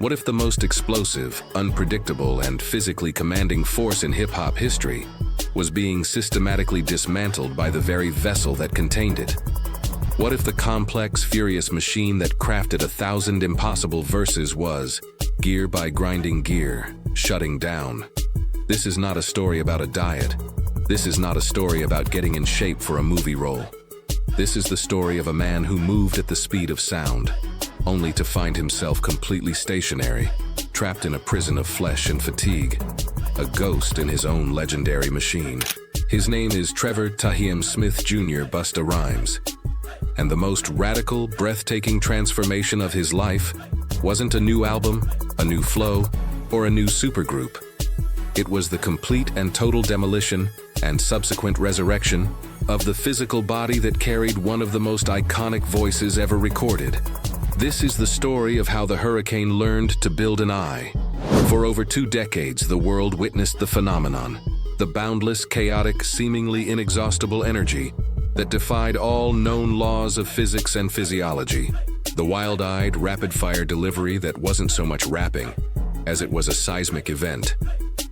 What if the most explosive, unpredictable, and physically commanding force in hip-hop history was being systematically dismantled by the very vessel that contained it? What if the complex, furious machine that crafted 1,000 impossible verses was, gear by grinding gear, shutting down? This is not a story about a diet. This is not a story about getting in shape for a movie role. This is the story of a man who moved at the speed of sound, only to find himself completely stationary, trapped in a prison of flesh and fatigue, a ghost in his own legendary machine. His name is Trevor Tahiem Smith Jr. Busta Rhymes. And the most radical, breathtaking transformation of his life wasn't a new album, a new flow, or a new supergroup. It was the complete and total demolition and subsequent resurrection of the physical body that carried one of the most iconic voices ever recorded. This is the story of how the Hurricane learned to build an eye. For over 2 decades, the world witnessed the phenomenon, the boundless, chaotic, seemingly inexhaustible energy that defied all known laws of physics and physiology. The wild-eyed, rapid-fire delivery that wasn't so much rapping as it was a seismic event,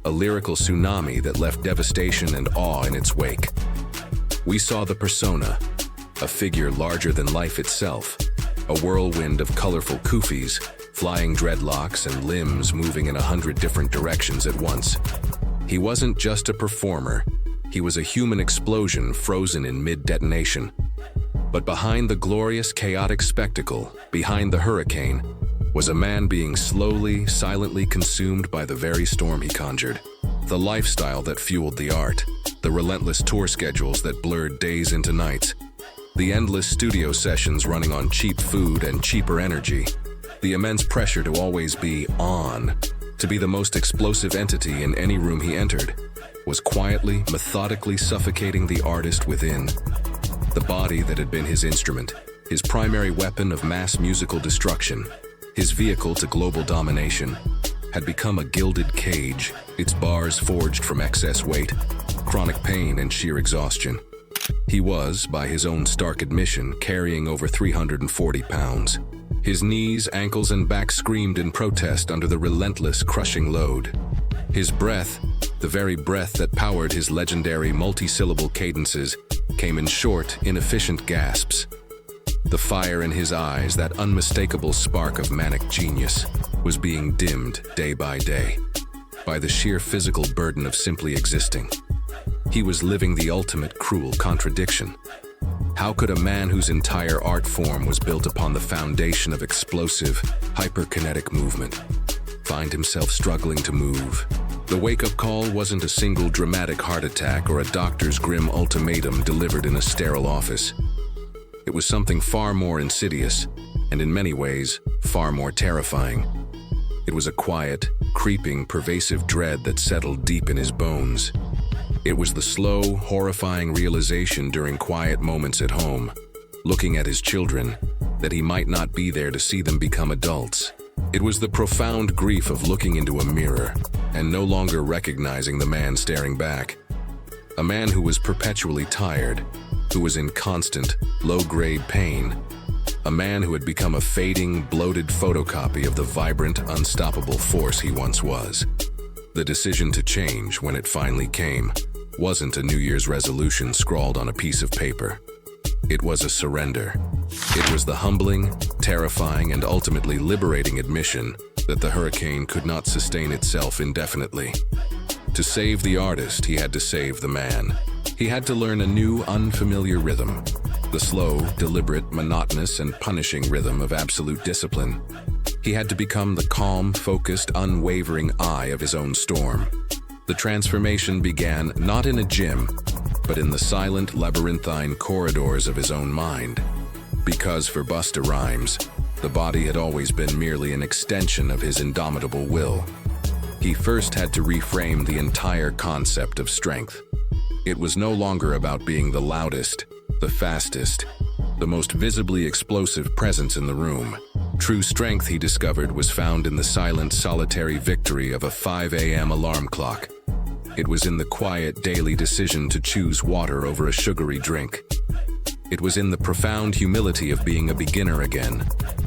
a lyrical tsunami that left devastation and awe in its wake. We saw the persona, a figure larger than life itself, a whirlwind of colorful kufis, flying dreadlocks, and limbs moving in 100 different directions at once. He wasn't just a performer. He was a human explosion frozen in mid-detonation. But behind the glorious, chaotic spectacle, behind the Hurricane, was a man being slowly, silently consumed by the very storm he conjured. The lifestyle that fueled the art, the relentless tour schedules that blurred days into nights, the endless studio sessions running on cheap food and cheaper energy, the immense pressure to always be on, to be the most explosive entity in any room he entered, was quietly, methodically suffocating the artist within. The body that had been his instrument, his primary weapon of mass musical destruction, his vehicle to global domination, had become a gilded cage, its bars forged from excess weight, chronic pain, and sheer exhaustion. He was, by his own stark admission, carrying over 340 pounds. His knees, ankles, and back screamed in protest under the relentless, crushing load. His breath, the very breath that powered his legendary multi-syllable cadences, came in short, inefficient gasps. The fire in his eyes, that unmistakable spark of manic genius, was being dimmed day by day by the sheer physical burden of simply existing. He was living the ultimate cruel contradiction. How could a man whose entire art form was built upon the foundation of explosive, hyperkinetic movement find himself struggling to move? The wake-up call wasn't a single dramatic heart attack or a doctor's grim ultimatum delivered in a sterile office. It was something far more insidious, and in many ways, far more terrifying. It was a quiet, creeping, pervasive dread that settled deep in his bones. It was the slow, horrifying realization during quiet moments at home, looking at his children, that he might not be there to see them become adults. It was the profound grief of looking into a mirror and no longer recognizing the man staring back. A man who was perpetually tired, who was in constant, low-grade pain. A man who had become a fading, bloated photocopy of the vibrant, unstoppable force he once was. The decision to change, when it finally came, wasn't a New Year's resolution scrawled on a piece of paper. It was a surrender. It was the humbling, terrifying, and ultimately liberating admission that the Hurricane could not sustain itself indefinitely. To save the artist, he had to save the man. He had to learn a new, unfamiliar rhythm, the slow, deliberate, monotonous, and punishing rhythm of absolute discipline. He had to become the calm, focused, unwavering eye of his own storm. The transformation began not in a gym, but in the silent, labyrinthine corridors of his own mind. Because for Busta Rhymes, the body had always been merely an extension of his indomitable will. He first had to reframe the entire concept of strength. It was no longer about being the loudest, the fastest, the most visibly explosive presence in the room. True strength, he discovered, was found in the silent, solitary victory of a 5 a.m. alarm clock. It was in the quiet, daily decision to choose water over a sugary drink. It was in the profound humility of being a beginner again,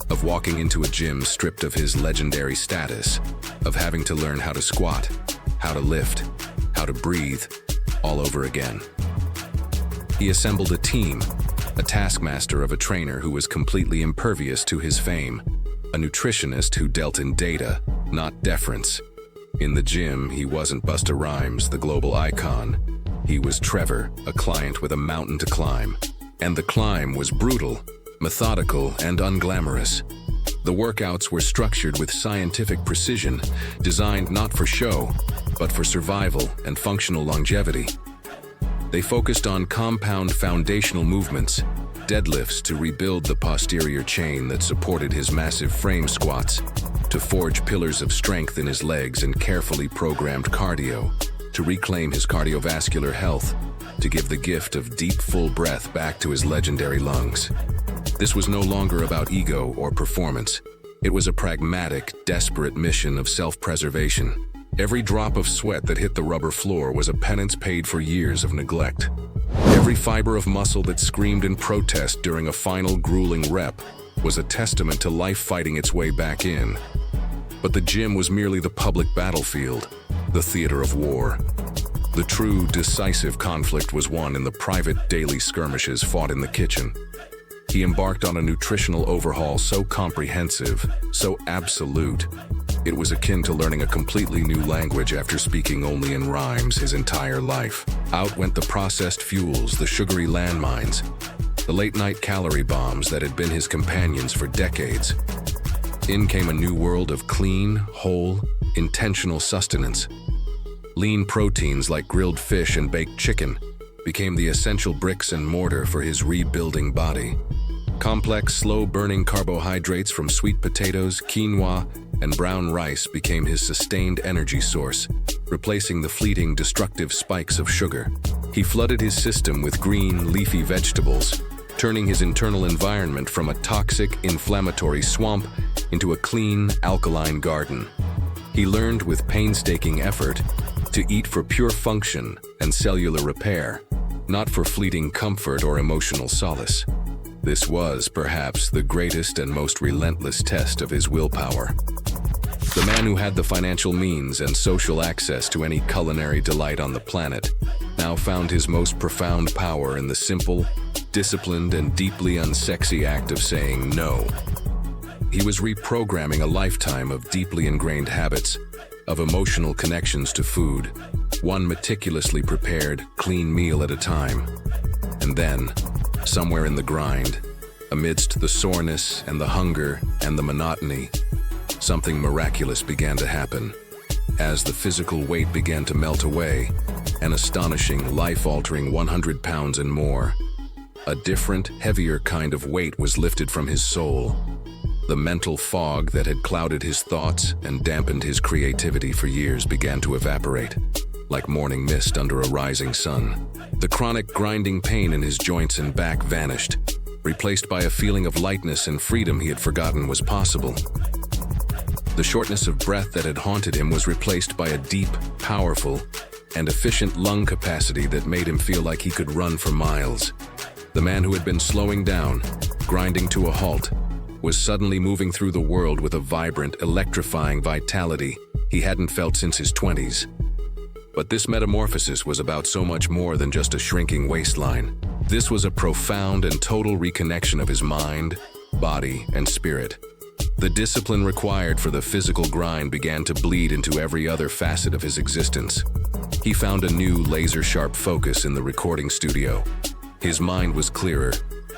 of walking into a gym stripped of his legendary status, of having to learn how to squat, how to lift, how to breathe, all over again. He assembled a team, a taskmaster of a trainer who was completely impervious to his fame, a nutritionist who dealt in data, not deference. In the gym, he wasn't Busta Rhymes, the global icon. He was Trevor, a client with a mountain to climb. And the climb was brutal, methodical, and unglamorous. The workouts were structured with scientific precision, designed not for show, but for survival and functional longevity. They focused on compound foundational movements, deadlifts to rebuild the posterior chain that supported his massive frame squats, to forge pillars of strength in his legs, and carefully programmed cardio to reclaim his cardiovascular health, to give the gift of deep, full breath back to his legendary lungs. This was no longer about ego or performance. It was a pragmatic, desperate mission of self-preservation. Every drop of sweat that hit the rubber floor was a penance paid for years of neglect. Every fiber of muscle that screamed in protest during a final grueling rep was a testament to life fighting its way back in. But the gym was merely the public battlefield, the theater of war. The true, decisive conflict was won in the private daily skirmishes fought in the kitchen. He embarked on a nutritional overhaul so comprehensive, so absolute, it was akin to learning a completely new language after speaking only in rhymes his entire life. Out went the processed fuels, the sugary landmines, the late-night calorie bombs that had been his companions for decades. In came a new world of clean, whole, intentional sustenance. Lean proteins like grilled fish and baked chicken became the essential bricks and mortar for his rebuilding body. Complex, slow-burning carbohydrates from sweet potatoes, quinoa, and brown rice became his sustained energy source, replacing the fleeting, destructive spikes of sugar. He flooded his system with green, leafy vegetables, turning his internal environment from a toxic, inflammatory swamp into a clean, alkaline garden. He learned with painstaking effort to eat for pure function and cellular repair, not for fleeting comfort or emotional solace. This was, perhaps, the greatest and most relentless test of his willpower. The man who had the financial means and social access to any culinary delight on the planet now found his most profound power in the simple, disciplined, and deeply unsexy act of saying no. He was reprogramming a lifetime of deeply ingrained habits, of emotional connections to food, one meticulously prepared, clean meal at a time. And then, somewhere in the grind, amidst the soreness and the hunger and the monotony, something miraculous began to happen. As the physical weight began to melt away, an astonishing, life-altering 100 pounds and more, a different, heavier kind of weight was lifted from his soul. The mental fog that had clouded his thoughts and dampened his creativity for years began to evaporate, like morning mist under a rising sun. The chronic grinding pain in his joints and back vanished, replaced by a feeling of lightness and freedom he had forgotten was possible. The shortness of breath that had haunted him was replaced by a deep, powerful, and efficient lung capacity that made him feel like he could run for miles. The man who had been slowing down, grinding to a halt, was suddenly moving through the world with a vibrant, electrifying vitality he hadn't felt since his 20s. But this metamorphosis was about so much more than just a shrinking waistline. This was a profound and total reconnection of his mind, body, and spirit. The discipline required for the physical grind began to bleed into every other facet of his existence. He found a new laser-sharp focus in the recording studio. His mind was clearer,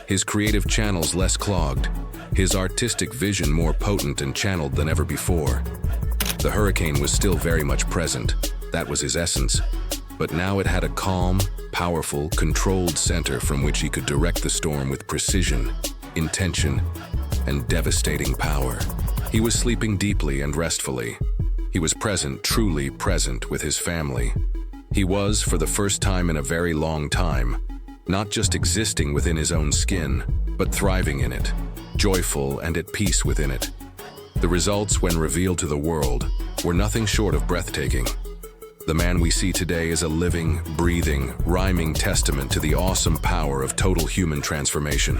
his creative channels less clogged, his artistic vision more potent and channeled than ever before. The hurricane was still very much present. That was his essence. But now it had a calm, powerful, controlled center from which he could direct the storm with precision, intention, and devastating power. He was sleeping deeply and restfully. He was present, truly present, with his family. He was, for the first time in a very long time, not just existing within his own skin, but thriving in it, joyful and at peace within it. The results, when revealed to the world, were nothing short of breathtaking. The man we see today is a living, breathing, rhyming testament to the awesome power of total human transformation.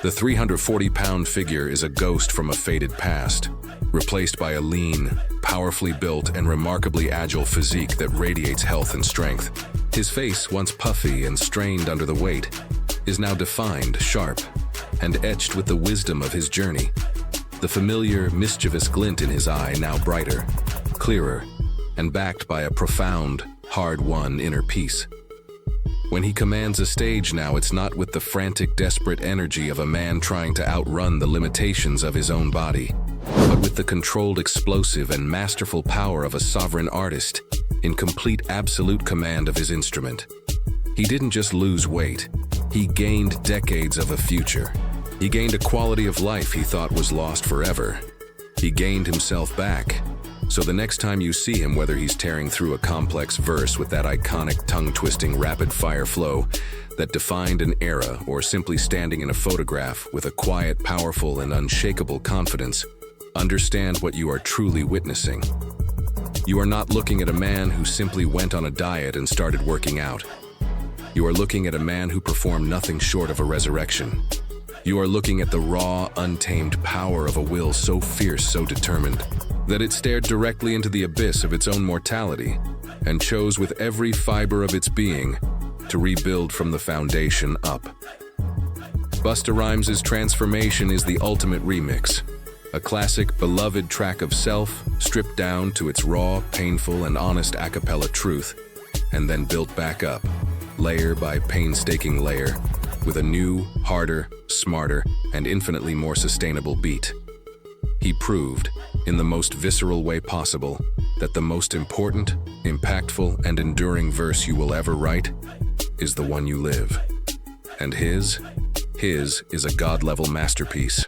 The 340-pound figure is a ghost from a faded past, replaced by a lean, powerfully built, and remarkably agile physique that radiates health and strength. His face, once puffy and strained under the weight, is now defined, sharp, and etched with the wisdom of his journey. The familiar, mischievous glint in his eye now brighter, clearer, and backed by a profound, hard-won inner peace. When he commands a stage now, it's not with the frantic, desperate energy of a man trying to outrun the limitations of his own body, but with the controlled, explosive, and masterful power of a sovereign artist in complete, absolute command of his instrument. He didn't just lose weight, he gained decades of a future. He gained a quality of life he thought was lost forever. He gained himself back. So the next time you see him, whether he's tearing through a complex verse with that iconic tongue-twisting rapid-fire flow that defined an era, or simply standing in a photograph with a quiet, powerful, and unshakable confidence, understand what you are truly witnessing. You are not looking at a man who simply went on a diet and started working out. You are looking at a man who performed nothing short of a resurrection. You are looking at the raw, untamed power of a will so fierce, so determined, that it stared directly into the abyss of its own mortality and chose with every fiber of its being to rebuild from the foundation up. Busta Rhymes' Transformation is the ultimate remix, a classic, beloved track of self, stripped down to its raw, painful, and honest a cappella truth, and then built back up, layer by painstaking layer, with a new, harder, smarter, and infinitely more sustainable beat. He proved, in the most visceral way possible, that the most important, impactful, and enduring verse you will ever write is the one you live. And his is a God-level masterpiece.